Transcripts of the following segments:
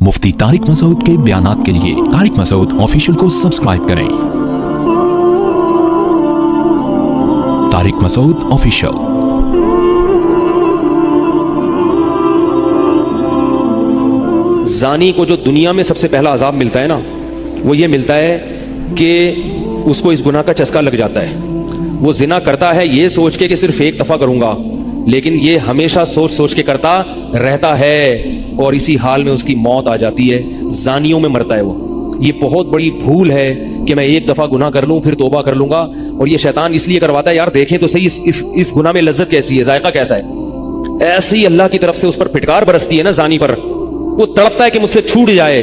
मुफ्ती तारिक मसूद के बयानात के लिए तारिक मसूद ऑफिशियल को सब्सक्राइब करें। तारिक मसूद ऑफिशियल। ज़ानी को जो दुनिया में सबसे पहला अजाब मिलता है ना, वो ये मिलता है कि उसको इस गुनाह का चस्का लग जाता है। वो जिना करता है ये सोच के कि सिर्फ एक दफ़ा करूँगा, लेकिन ये हमेशा सोच सोच के करता रहता है और इसी हाल में उसकी मौत आ जाती है। ज़ानियों में मरता है वो। ये बहुत बड़ी भूल है कि मैं एक दफ़ा गुनाह कर लूँ फिर तौबा कर लूँगा। और ये शैतान इसलिए करवाता है, यार देखें तो सही इस गुनाह में लज्जत कैसी है, जायका कैसा है। ऐसे ही अल्लाह की तरफ से उस पर फिटकार बरसती है ना ज़ानी पर। वो तड़पता है कि मुझसे छूट जाए।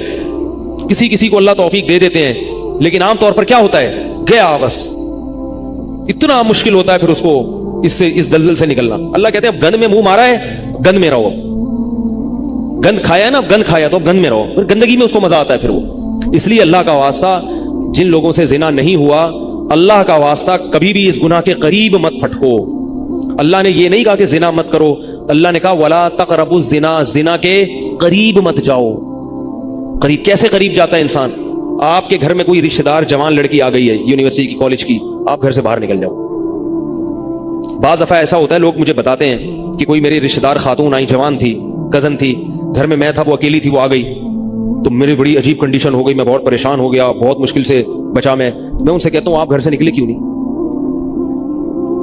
किसी किसी को अल्लाह तौफीक दे देते हैं, लेकिन आमतौर पर क्या होता है, गया बस। इतना मुश्किल होता है फिर उसको इस दलदल से निकलना। अल्लाह कहते हैं अब गंद में मुंह मारा है, गंद में रहो। गंद खाया है ना, गंद खाया तो अब गंद में रहो। फिर गंदगी में उसको मजा आता है फिर वो। इसलिए अल्लाह का वास्ता, जिन लोगों से जिना नहीं हुआ, अल्लाह का वास्ता कभी भी इस गुनाह के करीब मत फटको। अल्लाह ने ये नहीं कहा कि जिना मत करो, अल्लाह ने कहा वला तक़रबु ज़िना, जिना के करीब मत जाओ। करीब कैसे करीब जाता है इंसान? आपके घर में कोई रिश्तेदार जवान लड़की आ गई है यूनिवर्सिटी की, कॉलेज की, आप घर से बाहर निकल जाओ। बाज़ दफ़ा ऐसा होता है, लोग मुझे बताते हैं कि कोई मेरी रिश्तेदार खातून आई, जवान थी, कज़न थी, घर में मैं था, वो अकेली थी, वो आ गई तो मेरी बड़ी अजीब कंडीशन हो गई, मैं बहुत परेशान हो गया, बहुत मुश्किल से बचा मैं उनसे कहता हूँ आप घर से निकले क्यों नहीं?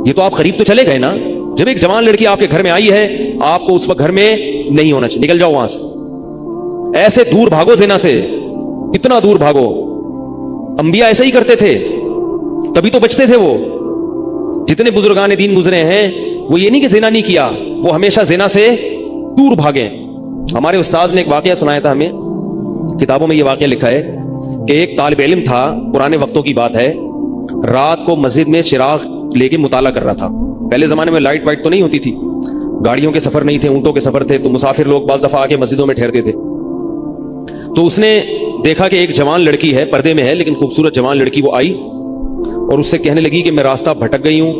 ये तो आप करीब तो चले गए ना। जब एक जवान लड़की आपके घर में आई है, आपको उस वक्त घर में नहीं होना चाहिए, निकल जाओ वहां से। ऐसे दूर भागो ज़िना से, इतना दूर भागो। अंबिया ऐसा ही करते थे, तभी तो बचते थे वो। जितने बुजुर्गान दीन गुजरे हैं, वो ये नहीं कि ज़िना नहीं किया, वो हमेशा ज़िना से दूर भागे। हमारे उस्ताद ने एक वाकया सुनाया था हमें, किताबों में ये वाकया लिखा है कि एक तालिब इल्म था, पुराने वक्तों की बात है, रात को मस्जिद में चिराग लेके मुताला कर रहा था। पहले जमाने में लाइट वाइट तो नहीं होती थी, गाड़ियों के सफर नहीं थे, ऊंटों के सफर थे, तो मुसाफिर लोग बाज़ दफा आके मस्जिदों में ठहरते थे। तो उसने देखा कि एक जवान लड़की है, पर्दे में है लेकिन खूबसूरत जवान लड़की, वो आई और उससे कहने लगी कि मैं रास्ता भटक गई हूं,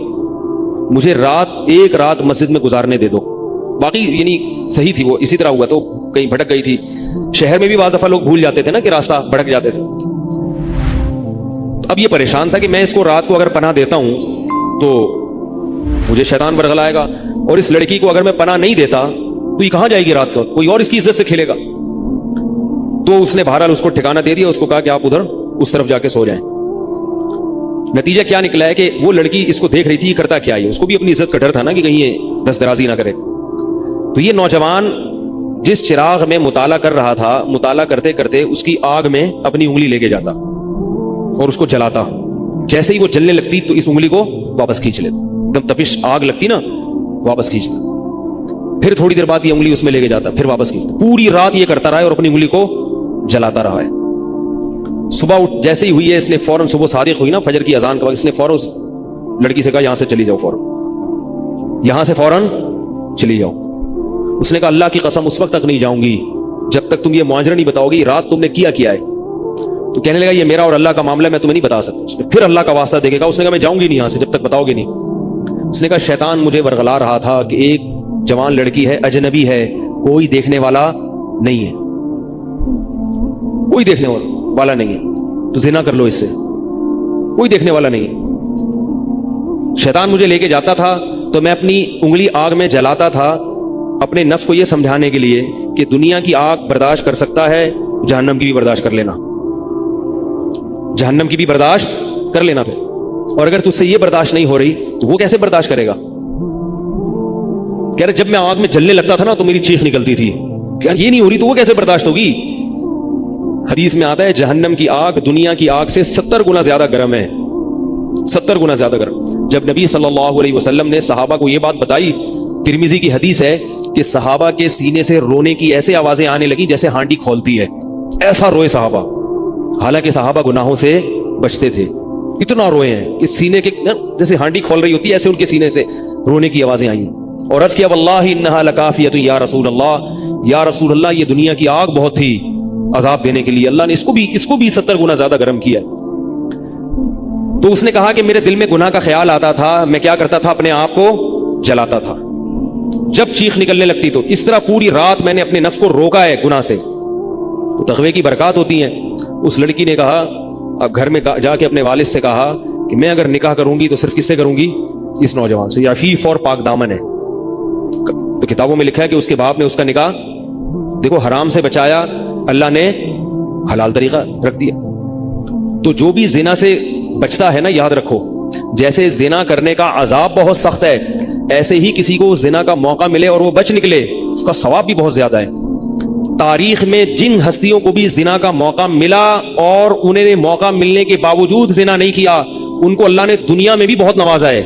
मुझे एक रात मस्जिद में गुजारने दे दो। बाकी यानी सही थी वो, इसी तरह हुआ तो कहीं भटक गई थी। शहर में भी बाज़ दफा लोग भूल जाते थे ना कि रास्ता भटक जाते थे। तो अब ये परेशान था कि मैं इसको रात को अगर पनाह देता हूं तो मुझे शैतान बरगलाएगा, और इस लड़की को अगर मैं पनाह नहीं देता तो ये कहां जाएगी रात को, कोई और इसकी इज्जत से खेलेगा। तो उसने बहरहाल उसको ठिकाना दे दिया, उसको कहा कि आप उधर उस तरफ जाके सो जाएं। नतीजा क्या निकला है कि वो लड़की इसको देख रही थी करता क्या है, उसको भी अपनी इज्जत का डर था ना कि कहीं ये दस्त दराजी ना करे। तो ये नौजवान जिस चिराग में मुताला कर रहा था, मुताला करते करते उसकी आग में अपनी उंगली लेके जाता और उसको जलाता। जैसे ही वो जलने लगती तो इस उंगली को वापस खींच लेता, एकदम तपिश आग लगती ना, वापस खींचता। फिर थोड़ी देर बाद ये उंगली उसमें लेके जाता, फिर वापस खींचता। पूरी रात ये करता रहा है और अपनी उंगली को जलाता रहा है। सुबह उठ जैसे ही हुई है, इसने फौरन, सुबह सादिक हुई ना फजर की अजान के बाद, इसने फौरन उस लड़की से कहा यहां से चली जाओ, फौरन यहां से फौरन चली जाओ। उसने कहा अल्लाह की कसम उस वक्त तक नहीं जाऊंगी जब तक तुम ये मुआजरा नहीं बताओगी रात तुमने किया है। तो कहने लगा ये मेरा और अल्लाह का मामला, मैं तुम्हें नहीं बता सकता। उसने फिर अल्लाह का वास्ता देखेगा, उसने कहा मैं जाऊंगी नहीं यहां से जब तक बताओगे नहीं। उसने कहा शैतान मुझे बरगला रहा था कि एक जवान लड़की है, अजनबी है, कोई देखने वाला नहीं है, कोई देखने वाला नहीं है, तो जिना कर लो इससे, कोई देखने वाला नहीं है। शैतान मुझे लेके जाता था तो मैं अपनी उंगली आग में जलाता था, अपने नफ्स को यह समझाने के लिए कि दुनिया की आग बर्दाश्त कर सकता है, जहन्नम की भी बर्दाश्त कर लेना, जहन्नम की भी बर्दाश्त कर लेना फिर। और अगर तुझसे ये बर्दाश्त नहीं हो रही तो वो कैसे बर्दाश्त करेगा? कह रहे जब मैं आग में जलने लगता था ना तो मेरी चीख निकलती थी, यार ये नहीं हो रही तो वो कैसे बर्दाश्त होगी? हदीस में आता है जहन्नम की आग दुनिया की आग से 70 गुना ज्यादा गर्म है, 70 गुना ज्यादा गर्म। जब नबी सल्लल्लाहु अलैहि वसल्लम ने सहाबा को यह बात बताई, तिरमिजी की हदीस है कि सहाबा के सीने से रोने की ऐसे आवाजें आने लगी जैसे हांडी खोलती है, ऐसा रोए सहाबा। हालांकि सहाबा गुनाहों से बचते थे, इतना रोए हैं कि सीने के जैसे हांडी खोल रही होती है, ऐसे उनके सीने से रोने की आवाजें आई। और अर्ज किया वल्लाहि इन्नहा लकाफियतु या रसूल अल्लाह, या रसूल अल्लाह ये दुनिया की आग बहुत थी अजाब देने के लिए, अल्लाह ने इसको भी 70 गुना ज्यादा गर्म किया। तो उसने कहा कि मेरे दिल में गुनाह का ख्याल आता था, मैं क्या करता था, अपने आप को जलाता था जब चीख निकलने लगती। तो इस तरह पूरी रात मैंने अपने नफ्स को रोका है गुनाह से, تو تقوی کی برکات ہوتی ہیں. اس لڑکی نے کہا, اب گھر میں جا کے اپنے والد سے کہا کہ میں اگر نکاح کروں گی تو صرف کس سے کروں گی؟ اس نوجوان سے. عفیف اور پاک دامن ہے. تو کتابوں میں لکھا ہے کہ اس کے باپ نے اس کا نکاح دیکھو حرام سے بچایا, اللہ نے حلال طریقہ رکھ دیا. تو جو بھی زنا سے بچتا ہے نا, یاد رکھو جیسے زنا کرنے کا عذاب بہت سخت ہے, ایسے ہی کسی کو زنا کا موقع ملے اور وہ بچ نکلے, اس کا ثواب بھی بہت زیادہ ہے. تاریخ میں جن ہستیوں کو بھی زنا کا موقع ملا اور انہیں نے موقع ملنے کے باوجود زنا نہیں کیا, ان کو اللہ نے دنیا میں بھی بہت نوازا ہے.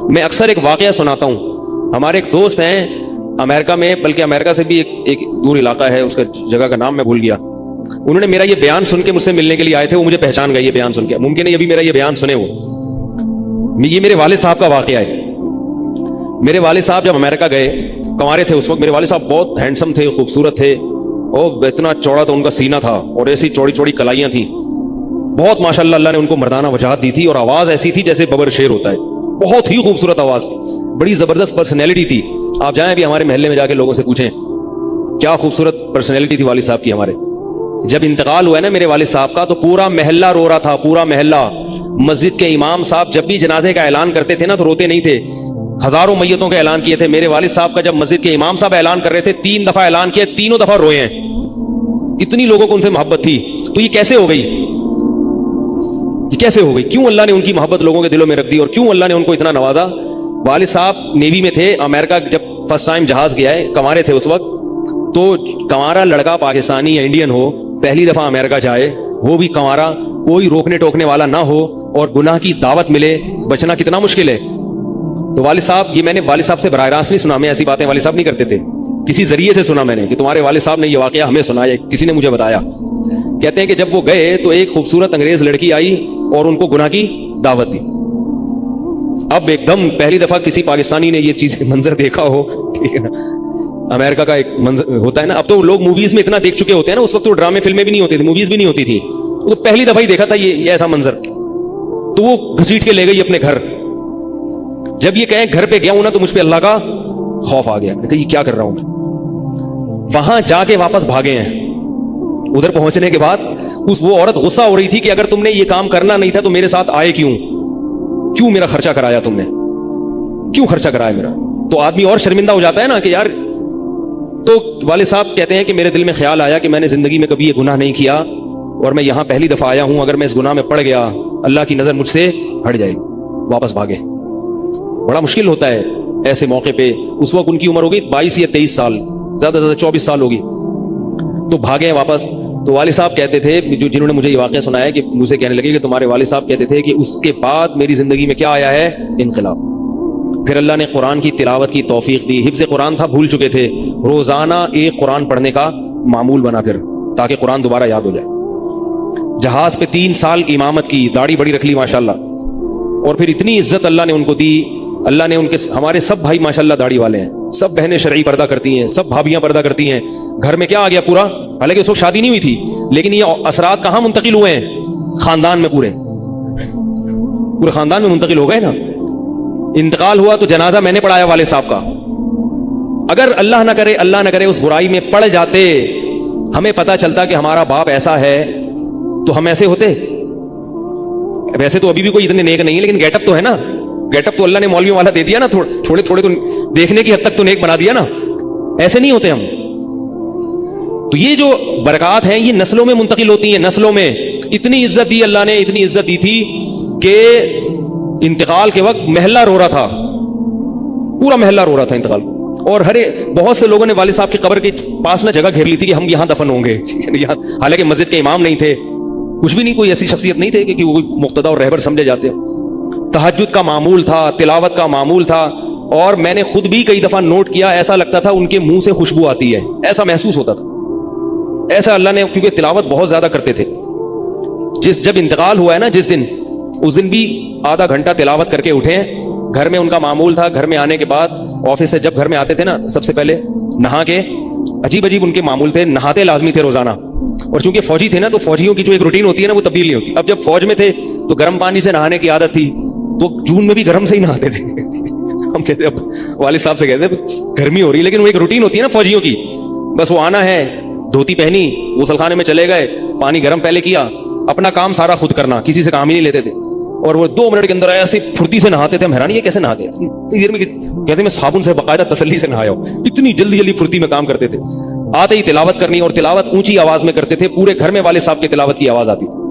میں اکثر ایک واقعہ سناتا ہوں. ہمارے ایک دوست ہیں امریکہ میں, بلکہ امریکہ سے بھی ایک دور علاقہ ہے, اس کا جگہ کا نام میں بھول گیا. انہوں نے میرا یہ بیان سن کے مجھ سے ملنے کے لیے آئے تھے. وہ مجھے پہچان گئے یہ بیان سن کے. ممکن ہے یہ بھی میرا یہ بیان سنے. وہ یہ میرے والد صاحب کا واقعہ ہے. میرے والد صاحب جب امریکہ گئے, کنوارے تھے اس وقت. میرے والد صاحب بہت ہینڈسم تھے, خوبصورت تھے, اور اتنا چوڑا تو ان کا سینہ تھا اور ایسی چوڑی چوڑی کلائیاں تھیں. بہت ماشاءاللہ اللہ نے ان کو مردانہ وجاہت دی تھی, اور آواز ایسی تھی جیسے ببر شیر ہوتا ہے. بہت ہی خوبصورت آواز, بڑی زبردست پرسنالٹی تھی. آپ جائیں بھی ہمارے محلے میں جا کے لوگوں سے پوچھیں کیا خوبصورت پرسنالٹی تھی والد صاحب کی ہمارے. جب انتقال ہوا ہے نا میرے والد صاحب کا, تو پورا محلہ رو رہا تھا, پورا محلہ. مسجد کے امام صاحب جب بھی جنازے کا اعلان کرتے تھے نا تو روتے نہیں تھے. ہزاروں میتوں کا اعلان کیے تھے. میرے والد صاحب کا جب مسجد کے امام صاحب اعلان کر رہے تھے 3 دفعہ اعلان کیا, تینوں دفعہ روئے ہیں. اتنی لوگوں کو ان سے محبت تھی. تو یہ کیسے ہو گئی؟ یہ کیسے ہو گئی؟ کیوں اللہ نے ان کی محبت لوگوں کے دلوں میں رکھ دی, اور کیوں اللہ نے ان کو اتنا نوازا؟ والد صاحب نیوی میں تھے. امریکہ جب فرسٹ ٹائم جہاز گیا ہے, کنوارے تھے اس وقت, تو کنوارا لڑکا پاکستانی یا انڈین ہو, پہلی دفعہ امریکہ جائے, وہ بھی کنوارا, کوئی روکنے ٹوکنے والا نہ ہو, اور گناہ کی دعوت ملے, بچنا کتنا مشکل ہے. تو والد صاحب, یہ میں نے والد صاحب سے براہ راست نہیں سنا, میں ایسی باتیں والد صاحب نہیں کرتے تھے, کسی ذریعے سے سنا میں نے کہ تمہارے والد صاحب نے یہ واقعہ ہمیں سنایا, کسی نے مجھے بتایا. کہتے ہیں کہ جب وہ گئے تو ایک خوبصورت انگریز لڑکی آئی اور ان کو گناہ کی دعوت دی. اب ایک دم پہلی دفعہ کسی پاکستانی نے یہ چیز منظر دیکھا ہو, ٹھیک ہے نا, امریکہ کا ایک منظر ہوتا ہے نا. اب تو لوگ موویز میں اتنا دیکھ چکے ہوتے ہیں نا, اس وقت تو ڈرامے فلمیں بھی نہیں ہوتی تھی, موویز بھی نہیں ہوتی تھی, تو پہلی دفعہ ہی دیکھا تھا یہ ایسا منظر. تو وہ گھسیٹ کے لے گئی اپنے گھر. جب یہ کہیں گھر پہ گیا ہوں نا تو مجھ پہ اللہ کا خوف آ گیا. میں کہا یہ کیا کر رہا ہوں میں. وہاں جا کے واپس بھاگے ہیں. ادھر پہنچنے کے بعد وہ عورت غصہ ہو رہی تھی کہ اگر تم نے یہ کام کرنا نہیں تھا تو میرے ساتھ آئے کیوں میرا خرچہ کرایا تم نے, کیوں خرچہ کرایا میرا. تو آدمی اور شرمندہ ہو جاتا ہے نا کہ یار. تو والد صاحب کہتے ہیں کہ میرے دل میں خیال آیا کہ میں نے زندگی میں کبھی یہ گناہ نہیں کیا, اور میں یہاں پہلی دفعہ آیا ہوں, اگر میں اس گناہ میں پڑ گیا اللہ کی نظر مجھ سے ہٹ جائے گی. واپس بھاگے. بڑا مشکل ہوتا ہے ایسے موقع پہ. اس وقت ان کی عمر ہوگی 22 یا 23 سال, زیادہ سے زیادہ 24 سال ہوگی. تو بھاگے واپس. تو والد صاحب کہتے تھے, جنہوں نے مجھے یہ واقعہ سنایا, کہ مجھے کہنے لگے کہ تمہارے والد صاحب کہتے تھے کہ اس کے بعد میری زندگی میں کیا آیا ہے؟ انقلاب. پھر اللہ نے قرآن کی تلاوت کی توفیق دی. حفظ قرآن تھا, بھول چکے تھے, روزانہ ایک قرآن پڑھنے کا معمول بنا پھر, تاکہ قرآن دوبارہ یاد ہو جائے. جہاز پہ 3 سال امامت کی, داڑھی بڑی رکھ لی ماشاءاللہ, اور پھر اتنی عزت اللہ نے ان کو دی. اللہ نے ان کے, ہمارے سب بھائی ماشاءاللہ داڑھی والے ہیں, سب بہنیں شرعی پردہ کرتی ہیں, سب بھابیاں پردہ کرتی ہیں. گھر میں کیا آ گیا پورا, حالانکہ اس وقت شادی نہیں ہوئی تھی, لیکن یہ اثرات کہاں منتقل ہوئے ہیں؟ خاندان میں, پورے خاندان میں منتقل ہو گئے نا. انتقال ہوا تو جنازہ میں نے پڑھایا والد صاحب کا. اگر اللہ نہ کرے اس برائی میں پڑ جاتے, ہمیں پتا چلتا کہ ہمارا باپ ایسا ہے, تو ہم ایسے ہوتے. ویسے تو ابھی بھی کوئی اتنے نیک نہیں ہے, لیکن گیٹ اپ تو ہے نا. گیٹ اپ تو اللہ نے مولویوں والا دے دیا نا, تھوڑے تھوڑے تو دیکھنے کی حد تک تو نیک بنا دیا نا. ایسے نہیں ہوتے ہم. تو یہ جو برکات ہیں یہ نسلوں میں منتقل ہوتی ہیں, نسلوں میں. اتنی عزت دی اللہ نے, اتنی عزت دی تھی کہ انتقال کے وقت محلہ رو رہا تھا, پورا محلہ رو رہا تھا انتقال. اور بہت سے لوگوں نے والد صاحب کی قبر کے پاس نہ جگہ گھیر لی تھی کہ ہم یہاں دفن ہوں گے. حالانکہ مسجد کے امام نہیں تھے, کچھ بھی نہیں, کوئی ایسی شخصیت نہیں تھے کہ وہ مقتدی اور رہبر سمجھے جاتے. تہجد کا معمول تھا, تلاوت کا معمول تھا, اور میں نے خود بھی کئی دفعہ نوٹ کیا, ایسا لگتا تھا ان کے منہ سے خوشبو آتی ہے, ایسا محسوس ہوتا تھا. ایسا اللہ نے, کیونکہ تلاوت بہت زیادہ کرتے تھے. جب انتقال ہوا ہے نا جس دن, اس دن بھی آدھا گھنٹہ تلاوت کر کے اٹھے. گھر میں ان کا معمول تھا, گھر میں آنے کے بعد آفس سے جب گھر میں آتے تھے نا, سب سے پہلے نہا کے, عجیب ان کے معمول تھے, نہاتے لازمی تھے روزانہ. اور چونکہ فوجی تھے نا, تو فوجیوں کی جو ایک روٹین ہوتی ہے نا وہ تبدیل نہیں ہوتی. اب جب فوج میں تھے تو گرم پانی سے نہانے کی عادت تھی, تو جون میں بھی گرم سے ہی نہاتے تھے. ہم کہتے, اب والد صاحب سے کہتے گرمی ہو رہی ہے, لیکن وہ ایک روٹین ہوتی ہے نا فوجیوں کی, بس وہ آنا ہے, धोती पहनी, गुसल खाने में चले गए, पानी गर्म पहले किया, अपना काम सारा खुद करना, किसी से काम ही नहीं लेते थे। और वो 2 मिनट के अंदर ऐसे फुर्ती से नहाते थे, हम हैरान, ये कैसे नहा गए इतनी देर में? कहते मैं साबुन से बाकायदा तसल्ली से नहाया हूं, इतनी जल्दी जल्दी फुर्ती में काम करते थे। आते ही तिलावत करनी, और तिलावत ऊंची आवाज में करते थे, पूरे घर में वाले साहब की तिलावत की आवाज आती थी।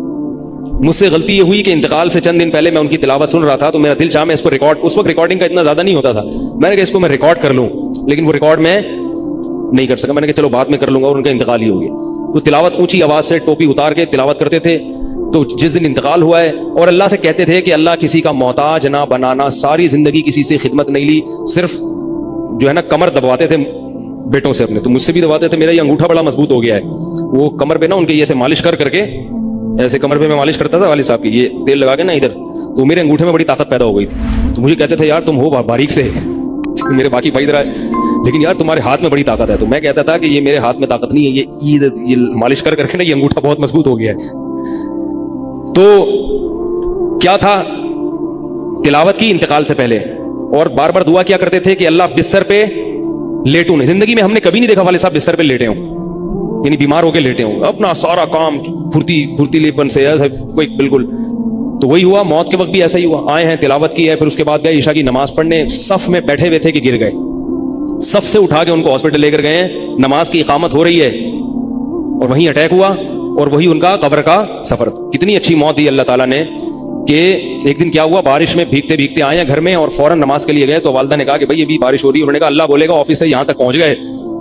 मुझसे गलती ये हुई कि इंतकाल से चंद दिन पहले मैं उनकी तिलावत सुन रहा था, तो मेरा दिल चाहा मैं इसको रिकॉर्ड, उस वक्त रिकॉर्डिंग का इतना ज्यादा नहीं होता था, मैंने कहा इसको मैं रिकॉर्ड कर लूं, लेकिन वो रिकॉर्ड में नहीं कर सका। मैंने कहा चलो बाद में कर लूंगा, और उनका इंतकाल ही हो गया। तो तिलावत ऊंची आवाज से टोपी उतार के तिलावत करते थे। तो जिस दिन इंतकाल हुआ है, और अल्लाह से कहते थे कि अल्लाह किसी का मोहताज ना बनाना, सारी जिंदगी किसी से खिदमत नहीं ली, सिर्फ जो है ना कमर दबाते थे बेटों से अपने, तो मुझसे भी दबाते थे, मेरा ये अंगूठा बड़ा मजबूत हो गया है। वो कमर पे ना उनके ऐसे मालिश कर करके, ऐसे कमर पे मैं मालिश करता था वालिद साहब की, ये तेल लगा के ना इधर, तो मेरे अंगूठे में बड़ी ताकत पैदा हो गई थी। तो मुझे कहते थे यार तुम हो बारीक से, मेरे बाकी भाई इधर आए, लेकिन यार तुम्हारे हाथ में बड़ी ताकत है। तो मैं कहता था कि ये मेरे हाथ में ताकत नहीं है, ये मालिश कर करके ना ये अंगूठा बहुत मजबूत हो गया है। तो क्या था, तिलावत की इंतकाल से पहले, और बार बार दुआ किया करते थे कि अल्लाह बिस्तर पे लेटूं नहीं। जिंदगी में हमने कभी नहीं देखा वाले साहब बिस्तर पे लेटे हों, यानी बीमार होके लेटे हों, अपना सारा काम फुर्तीलेपन से ऐसा कोई बिल्कुल। तो वही हुआ, मौत के वक्त भी ऐसा ही हुआ। आए हैं, तिलावत की है, फिर उसके बाद गए ईशा की नमाज पढ़ने, सफ में बैठे हुए थे कि गिर गए, सफ से उठा के उनको हॉस्पिटल लेकर गए हैं, नमाज की इकामत हो रही है और वहीं अटैक हुआ, और वही उनका कब्र का सफर। कितनी अच्छी मौत दी अल्लाह ताला ने कि एक दिन क्या हुआ, बारिश में भीगते भीगते आए हैं घर में और फौरन नमाज के लिए गए। तो वालिदा ने कहा कि भाई अभी बारिश हो रही है। उन्होंने कहा अल्लाह बोलेगा ऑफिस से यहाँ तक पहुंच गए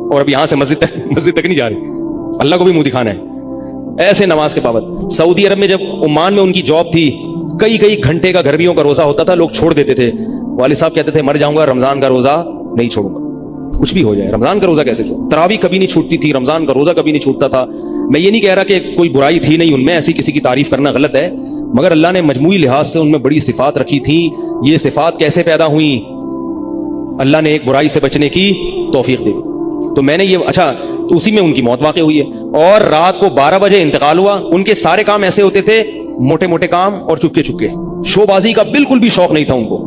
और अब यहाँ से मस्जिद तक नहीं जा रही, अल्लाह को भी मुंह दिखाना है। ऐसे नमाज के पाबंद। सऊदी अरब में जब ओमान में उनकी जॉब थी, कई घंटे का गर्मियों का रोजा होता था, लोग छोड़ देते थे। वालिद साहब कहते थे मर जाऊंगा, रमजान का रोजा नहीं छोड़ूंगा, कुछ भी हो जाए, रमजान का रोजा कैसे छोड़। तरावी कभी नहीं छूटती थी, रमजान का रोजा कभी नहीं छूटता था। मैं ये नहीं कह रहा कि कोई बुराई थी नहीं उनमें, ऐसी किसी की तारीफ करना गलत है, मगर अल्लाह ने मजमूई लिहाज से उनमें बड़ी सिफात रखी थी। ये सिफात कैसे पैदा हुई? अल्लाह ने एक बुराई से बचने की तौफीक दी। तो मैंने ये, अच्छा, तो उसी में उनकी मौत वाक़ई हुई है। और रात को 12 बजे इंतकाल हुआ। उनके सारे काम ऐसे होते थे, मोटे मोटे काम और चुपके चुपके, शोबाजी का बिल्कुल भी शौक नहीं था उनको।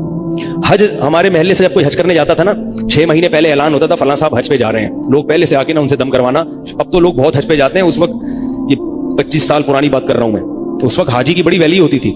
हज, हमारे महल्ले से जब कोई हज करने जाता था ना, 6 महीने पहले ऐलान होता था फलां साहब हज पे जा रहे हैं, लोग पहले से आके ना उनसे दम करवाना। अब तो लोग बहुत हज पे जाते हैं, उस वक्त ये 25 साल पुरानी बात कर रहा हूं मैं, उस वक्त हाजी की बड़ी वैल्यू होती थी।